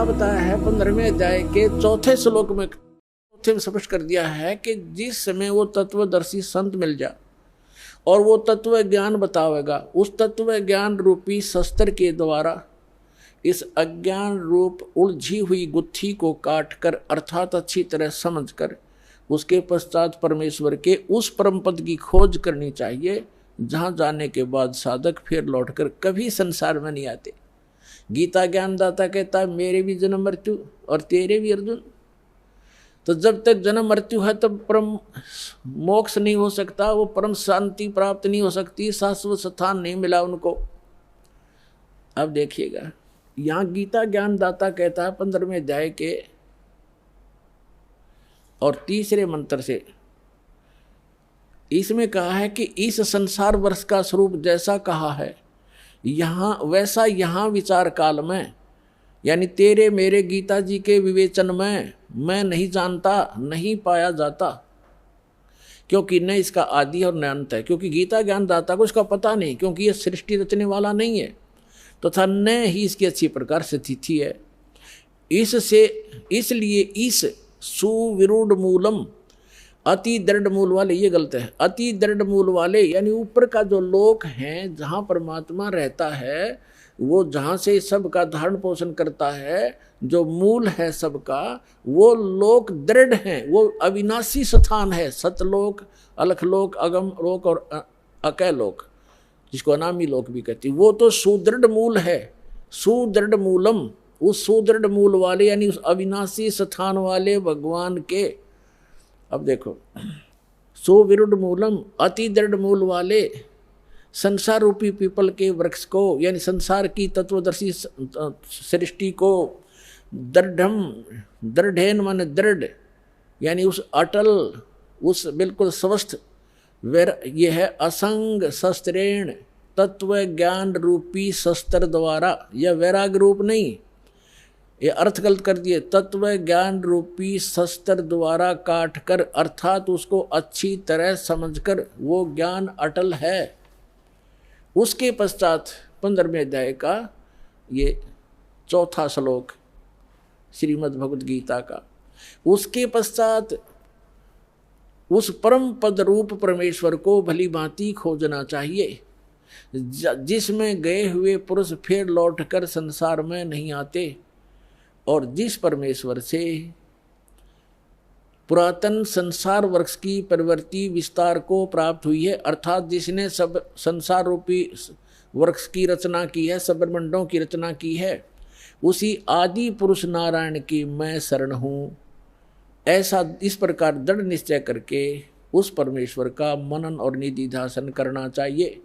क्या बताया है 15वें अध्याय के चौथे श्लोक में, चौथे में स्पष्ट कर दिया है कि जिस समय वो तत्वदर्शी संत मिल जाए और वो तत्व ज्ञान बतावेगा, उस तत्व ज्ञान रूपी शस्त्र के द्वारा इस अज्ञान रूप उलझी हुई गुत्थी को काट कर अर्थात अच्छी तरह समझ कर उसके पश्चात परमेश्वर के उस परम पद की खोज करनी चाहिए, जहाँ जाने के बाद साधक फिर लौटकर कभी संसार में नहीं आते। गीता ज्ञानदाता कहता है मेरे भी जन्म मृत्यु और तेरे भी अर्जुन। तो जब तक जन्म मृत्यु है तब परम मोक्ष नहीं हो सकता, वो परम शांति प्राप्त नहीं हो सकती, शाश्वत स्थान नहीं मिला उनको। अब देखिएगा यहाँ गीता ज्ञानदाता कहता है 15वें अध्याय के और तीसरे मंत्र से, इसमें कहा है कि इस संसार वर्ष का स्वरूप जैसा कहा है यहाँ वैसा यहाँ विचार काल में, यानी तेरे मेरे गीता जी के विवेचन में मैं नहीं जानता, नहीं पाया जाता, क्योंकि न इसका आदि और न अंत है। क्योंकि गीता ज्ञानदाता को इसका पता नहीं, क्योंकि ये सृष्टि रचने वाला नहीं है, तथा न ही इसकी अच्छी प्रकार से तिथि है। इसलिए इस सुविरूढ़ मूलम, अति दृढ़ मूल वाले, ये गलत है, अति दृढ़ मूल वाले यानी ऊपर का जो लोक है जहाँ परमात्मा रहता है, वो जहाँ से सबका धारण पोषण करता है, जो मूल है सबका, वो लोक दृढ़ हैं, वो अविनाशी स्थान है। सतलोक, अलखलोक, अगम लोक और अकय लोक, जिसको अनामी लोक भी कहती, वो तो सुदृढ़ मूल है। सुदृढ़ मूलम, उस सुदृढ़ मूल वाले यानी उस अविनाशी स्थान वाले भगवान के। अब देखो, सुविरूढ़ मूलम, अति दृढ़ मूल वाले संसार रूपी पीपल के वृक्ष को, यानी संसार की तत्वदर्शी सृष्टि को, दृढ़म, दृढ़ेन मन दृढ़, यानी उस अटल, उस बिल्कुल स्वस्थ, ये है असंग शस्त्रेण, तत्व ज्ञान रूपी शस्त्र द्वारा, यह वैराग रूप नहीं, ये अर्थ गलत कर दिए, तत्व ज्ञान रूपी शस्त्र द्वारा काट कर अर्थात उसको अच्छी तरह समझकर वो ज्ञान अटल है। उसके पश्चात 15वें अध्याय का ये चौथा श्लोक श्रीमद् भगवद गीता का, उसके पश्चात उस परम पद रूप परमेश्वर को भली भांति खोजना चाहिए, जिसमें गए हुए पुरुष फिर लौटकर संसार में नहीं आते, और जिस परमेश्वर से पुरातन संसार वृक्ष की प्रवृत्ति विस्तार को प्राप्त हुई है, अर्थात जिसने सब संसार रूपी वृक्ष की रचना की है, सब ब्रह्मांडों की रचना की है, उसी आदि पुरुष नारायण की मैं शरण हूँ। ऐसा इस प्रकार दृढ़ निश्चय करके उस परमेश्वर का मनन और निधिध्यासन करना चाहिए।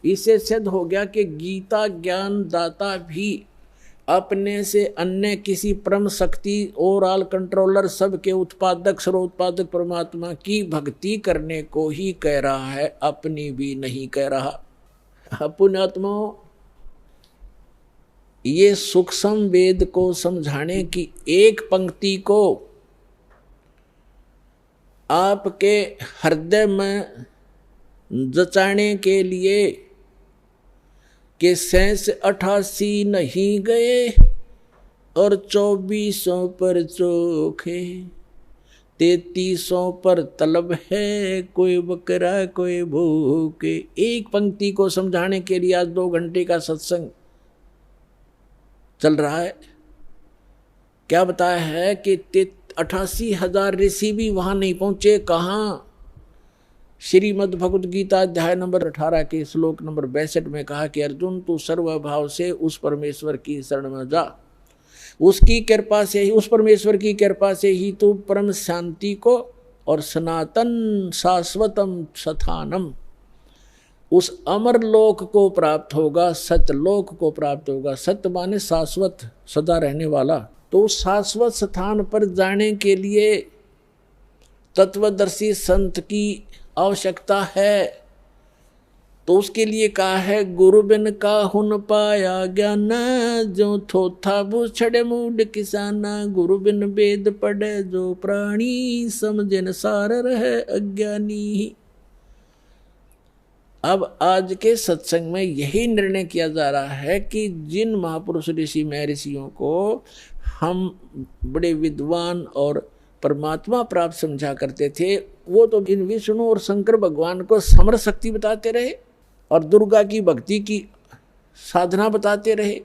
इससे सिद्ध हो गया कि गीता ज्ञान दाता भी अपने से अन्य किसी परम शक्ति ओवरऑल कंट्रोलर, सबके उत्पादक, सर्वोत्पादक परमात्मा की भक्ति करने को ही कह रहा है, अपनी भी नहीं कह रहा। पुण्यात्मा, ये सूक्ष्म वेद को समझाने की एक पंक्ति को आपके हृदय में जचाने के लिए कि 88 नहीं गए और 2400 पर चोखे, 3300 पर तलब है, कोई बकरा कोई भूखे। एक पंक्ति को समझाने के लिए आज 2 घंटे का सत्संग चल रहा है। क्या बताया है कि 88,000 ऋषि भी वहां नहीं पहुंचे। कहाँ? श्रीमद् भगवद गीता अध्याय नंबर 18 के श्लोक नंबर 62 में कहा कि अर्जुन तू सर्वभाव से उस परमेश्वर की शरण में जा, उसकी कृपा से ही, उस परमेश्वर की कृपा से ही तू परम शांति को और सनातन शाश्वतम स्थानम, उस अमर लोक को प्राप्त होगा, सतलोक को प्राप्त होगा। सत्य माने शाश्वत, सदा रहने वाला। तो शाश्वत स्थान पर जाने के लिए तत्वदर्शी संत की आवश्यकता है। तो उसके लिए कहा है गुरु बिन का हुन पाया ज्ञान, जो थोथा बुछड़े मूड किसाना, गुरु बिन वेद पढ़े जो प्राणी, समझन सार रहे अज्ञानी। अब आज के सत्संग में यही निर्णय किया जा रहा है कि जिन महापुरुष ऋषि महर्षियों को हम बड़े विद्वान और परमात्मा प्राप्त समझा करते थे, वो तो इन विष्णु और शंकर भगवान को समर शक्ति बताते रहे और दुर्गा की भक्ति की साधना बताते रहे,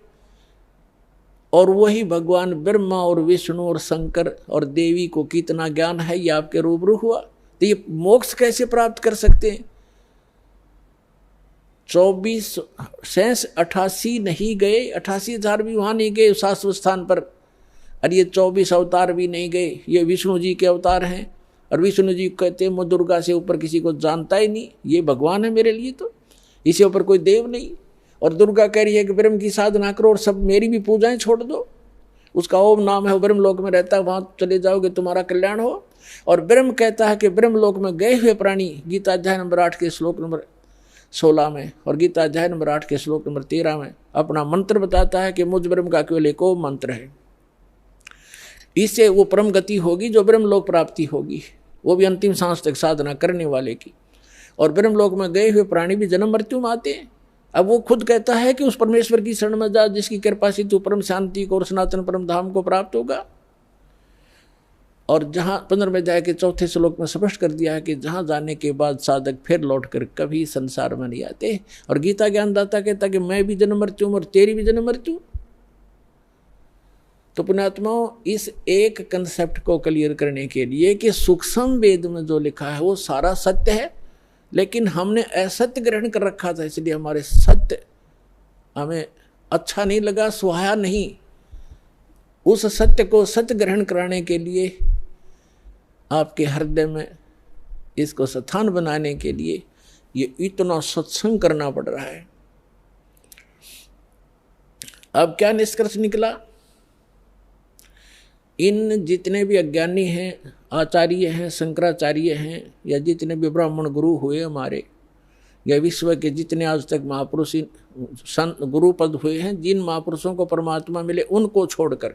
और वही भगवान ब्रह्मा और विष्णु और शंकर और देवी को कितना ज्ञान है ये आपके रूबरू हुआ। तो ये मोक्ष कैसे प्राप्त कर सकते हैं? 24 शेष 88 नहीं गए, 88,000 भी वहाँ नहीं गए शाश्वत स्थान पर, और ये 24 अवतार भी नहीं गए, ये विष्णु जी के अवतार हैं। और विष्णु जी कहते हैं मैं दुर्गा से ऊपर किसी को जानता ही नहीं, ये भगवान है मेरे लिए, तो इससे ऊपर कोई देव नहीं। और दुर्गा कह रही है कि ब्रह्म की साधना करो और सब मेरी भी पूजाएं छोड़ दो, उसका ओम नाम है, वो ब्रह्म लोक में रहता है, वहाँ चले जाओगे तुम्हारा कल्याण हो। और ब्रह्म कहता है कि ब्रह्म लोक में गए हुए प्राणी, गीता अध्याय नंबर 8 के श्लोक नंबर 16 में और गीता अध्याय नंबर 8 के श्लोक नंबर 13 में अपना मंत्र बताता है कि मुझ ब्रह्म का केवल एक ओम मंत्र है। इससे वो परम गति होगी जो ब्रह्म लोक प्राप्ति होगी, वो भी अंतिम सांस तक साधना करने वाले की। और ब्रह्म लोक में गए हुए प्राणी भी जन्म मृत्यु में आते हैं। अब वो खुद कहता है कि उस परमेश्वर की शरण में जा जिसकी कृपा से तू परम शांति को और सनातन परम धाम को प्राप्त होगा। और जहाँ 15वें अध्याय के 4थे श्लोक में स्पष्ट कर दिया है कि जहाँ जाने के बाद साधक फिर लौटकर कभी संसार में नहीं आते। और गीता ज्ञानदाता कहता कि मैं भी जन्म मृत्यु और तेरी भी जन्म मृत्यु। तो पुण्यात्माओं, इस एक कंसेप्ट को क्लियर करने के लिए कि सूक्ष्म वेद में जो लिखा है वो सारा सत्य है, लेकिन हमने असत्य ग्रहण कर रखा था, इसलिए हमारे सत्य हमें अच्छा नहीं लगा, सुहाया नहीं। उस सत्य को सत्य ग्रहण कराने के लिए आपके हृदय में इसको स्थान बनाने के लिए ये इतना सत्संग करना पड़ रहा है। अब क्या निष्कर्ष निकला? इन जितने भी अज्ञानी हैं, आचार्य हैं, शंकराचार्य हैं, या जितने भी ब्राह्मण गुरु हुए हमारे, या विश्व के जितने आज तक महापुरुष गुरु पद हुए हैं, जिन महापुरुषों को परमात्मा मिले उनको छोड़कर,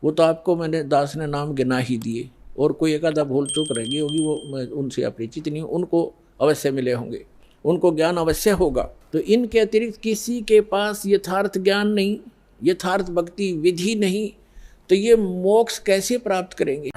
वो तो आपको मैंने दास ने नाम गिना ही दिए, और कोई एक आधा भूल चूक रह गई होगी, वो मैं उनसे अपरिचित नहीं हूँ, उनको अवश्य मिले होंगे, उनको ज्ञान अवश्य होगा। तो इनके अतिरिक्त किसी के पास यथार्थ ज्ञान नहीं, यथार्थ भक्ति विधि नहीं, तो ये मोक्ष कैसे प्राप्त करेंगे?